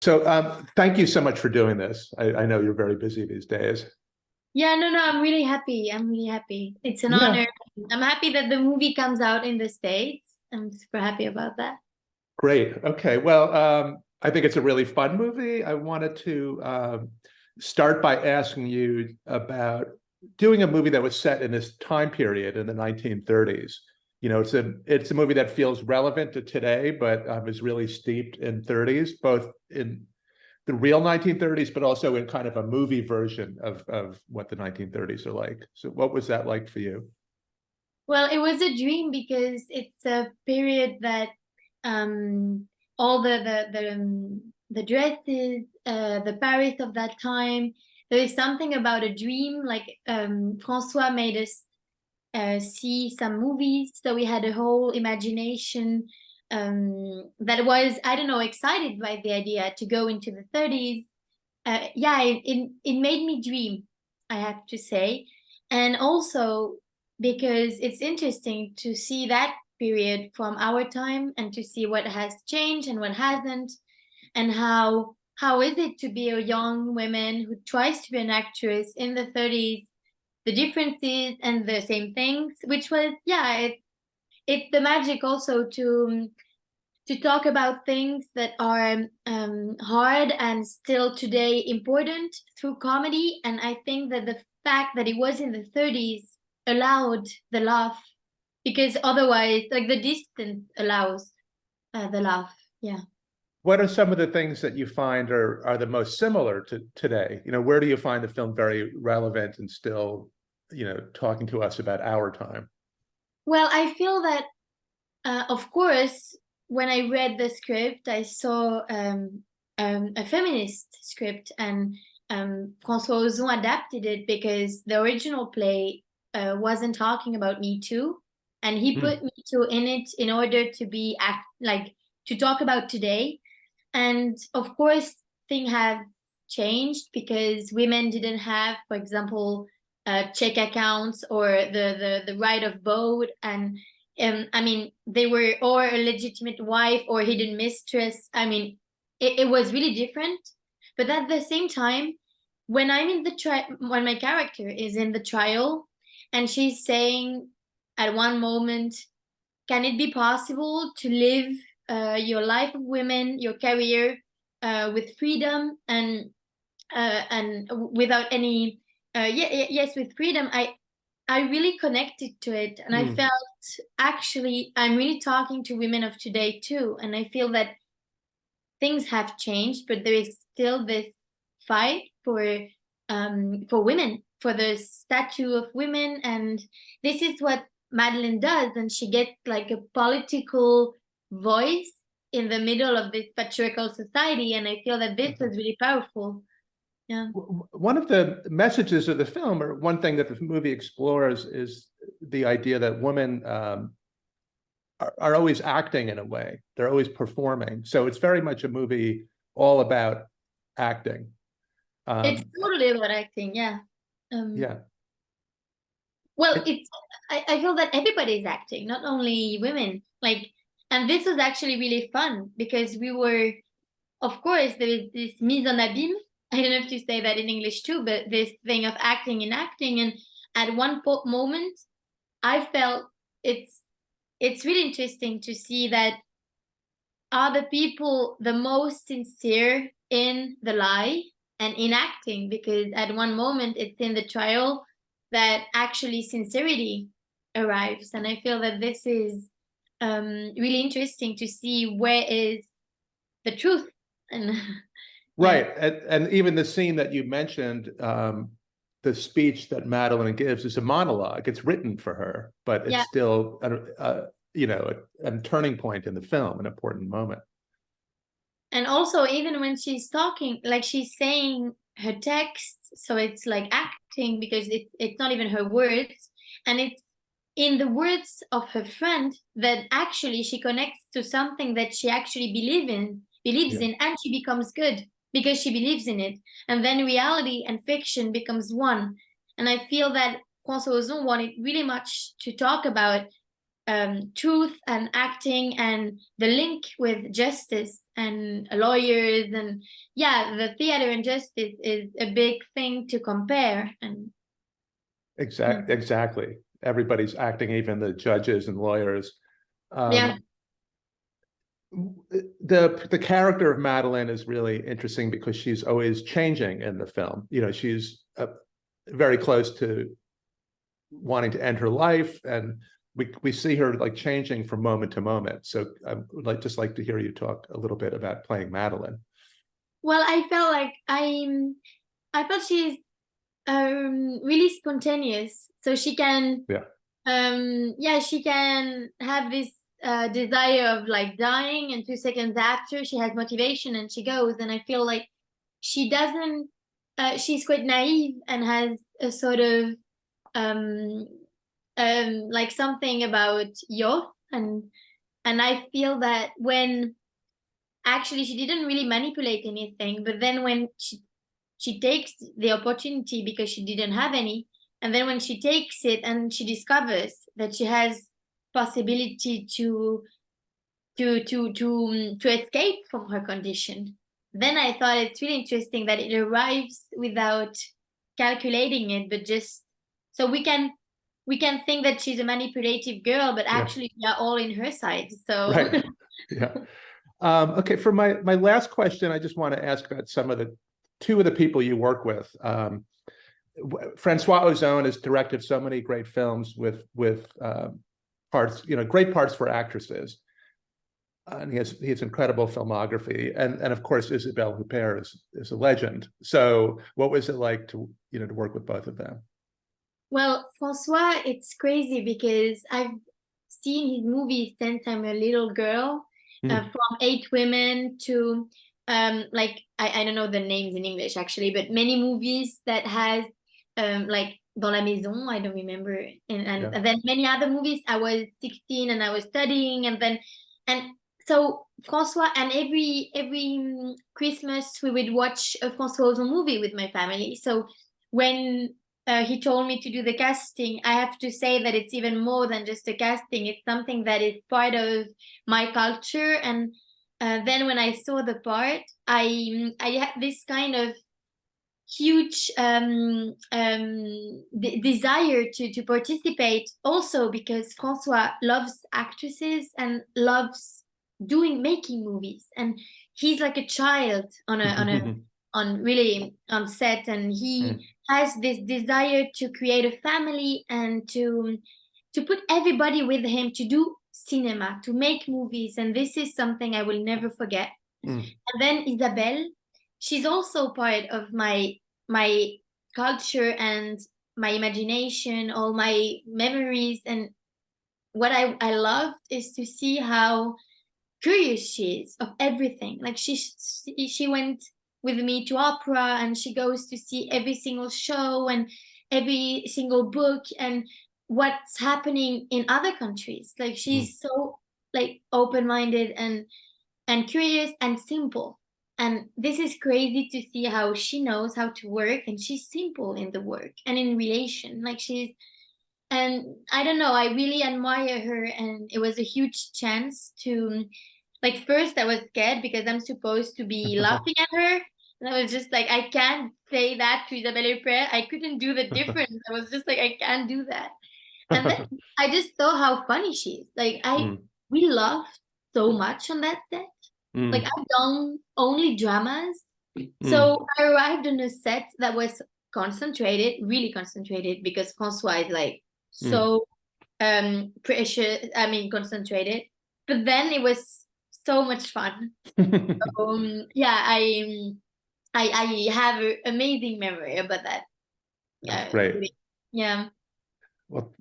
So thank you so much for doing this. I know you're very busy these days. Yeah, no, I'm really happy. I'm really happy. It's an Yeah, honor. I'm happy that the movie comes out in the States. I'm super happy about that. great. Okay, well, I think it's a really fun movie. I wanted to start by asking you about doing a movie that was set in this time period in the 1930s. You know, it's a movie that feels relevant to today, but is really steeped in 30s, both in the real 1930s, but also in kind of a movie version of what the 1930s are like. So what was that like for you? Well, it was a dream because it's a period that all the dresses, the Paris of that time. There is something about a dream. Like Francois made us see some movies, so we had a whole imagination that was, I don't know, excited by the idea to go into the 30s. Yeah, it made me dream, I have to say. And also because it's interesting to see that period from our time and to see what has changed and what hasn't, and how is it to be a young woman who tries to be an actress in the 30s, the differences and the same things, which was, yeah, it's the magic also to talk about things that are hard and still today important through comedy. And I think that the fact that it was in the 30s allowed the laugh, because otherwise, like, the distance allows the laugh. Yeah. What are some of the things that you find are the most similar to today? You know, where do you find the film very relevant and still, you know, talking to us about our time? Well, I feel that, of course, when I read the script, I saw a feminist script, and François Ozon adapted it because the original play wasn't talking about Me Too, and he Hmm. put Me Too in it in order to be like to talk about today. And of course, things have changed because women didn't have, for example, check accounts or the right of vote. And I mean, they were or a legitimate wife or hidden mistress. I mean, it was really different. But at the same time, when I'm in the when my character is in the trial, and she's saying at one moment, can it be possible to live your life of women, your career, with freedom and without any yes, with freedom? I really connected to it, and I Hmm. felt, actually, I'm really talking to women of today too, and I feel that things have changed, but there is still this fight for women, for the statue of women, and this is what Madeline does, and she gets like a political voice in the middle of this patriarchal society, and I feel that this was really powerful. Yeah. One of the messages of the film, or one thing that the movie explores, is the idea that women are always acting in a way. They're always performing. So it's very much a movie all about acting. It's Um, totally about acting, yeah. yeah. Well, It, it's I feel that everybody's acting, not only women. Like, and this was actually really fun because we were, of course, there is this mise en abîme. I don't know if you say that in English too, but this thing of acting and acting. And at one moment, I felt it's it's really interesting to see that are the people the most sincere in the lie and in acting, because at one moment it's in the trial that actually sincerity arrives, and I feel that this is really interesting to see where is the truth. And yeah. right. And even the scene that you mentioned, the speech that Madeline gives is a monologue. It's written for her, but it's Yeah. still, you know, a turning point in the film, an important moment. And also, even when she's talking, like, she's saying her text, so it's like acting because it's not even her words, and it's in the words of her friend that actually she connects to something that she actually believes Yeah. in, and she becomes good because she believes in it. And then reality and fiction becomes one. And I feel that François Ozon wanted really much to talk about truth and acting and the link with justice and lawyers, and yeah, the theater and justice is a big thing to compare. And Exactly. Everybody's acting, even the judges and lawyers. yeah. The character of Madeline is really interesting because she's always changing in the film. You know, she's very close to wanting to end her life, and we see her like changing from moment to moment. So I would just like to hear you talk a little bit about playing Madeline. Well, I felt like I felt she's really spontaneous, so she can she can have this desire of like dying, and 2 seconds after she has motivation and she goes. And I feel like she doesn't she's quite naive and has a sort of like something about youth, and I feel that when actually she didn't really manipulate anything, but then when she takes the opportunity because she didn't have any, and then when she takes it and she discovers that she has possibility to escape from her condition, then I thought it's really interesting that it arrives without calculating it, but just so we can think that she's a manipulative girl, but actually we are all in her side. So right. Yeah. Okay, for my last question, I just want to ask about two of the people you work with. François Ozon has directed so many great films with parts, great parts for actresses. And he has incredible filmography, and of course Isabelle Huppert is a legend. So what was it like to work with both of them? Well, François, it's crazy because I've seen his movies since I'm a little girl, from 8 Women to like I don't know the names in English actually, but many movies that has like Dans la Maison, I don't remember, and then many other movies. I was 16 and I was studying, and so François, and every Christmas we would watch a François Ozon movie with my family. So when he told me to do the casting, I have to say that it's even more than just a casting. It's something that is part of my culture. And then when I saw the part, I had this kind of huge desire to participate, also because François loves actresses and loves making movies, and he's like a child on set, and he has this desire to create a family and to put everybody with him to do cinema, to make movies, and this is something I will never forget. And then Isabelle, she's also part of my culture and my imagination, all my memories. And what I loved is to see how curious she is of everything. Like she went with me to opera, and she goes to see every single show and every single book and what's happening in other countries. Like she's so like open-minded and curious and simple. And this is crazy to see how she knows how to work, and she's simple in the work and in relation. Like and I don't know, I really admire her, and it was a huge chance to, like, first I was scared because I'm supposed to be laughing at her. And I was just like, I can't say that to Isabelle Huppert. I couldn't do the difference. I was just like, I can't do that. And then I just saw how funny she is. Like we laughed so much on that set. Like I've done only dramas. So I arrived on a set that was concentrated, really concentrated, because François is like so precious, I mean concentrated. But then it was so much fun. Yeah, I have an amazing memory about that. That's great. Really. Yeah.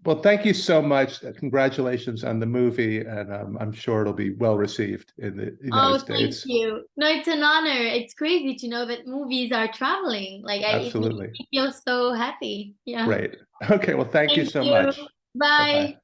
Well, thank you so much. Congratulations on the movie, and I'm sure it'll be well received in the United States. Thank you. No, it's an honor. It's crazy to know that movies are traveling. Like absolutely, I feel so happy. Yeah. Great. Okay. Well, thank you so much. Bye. Bye-bye.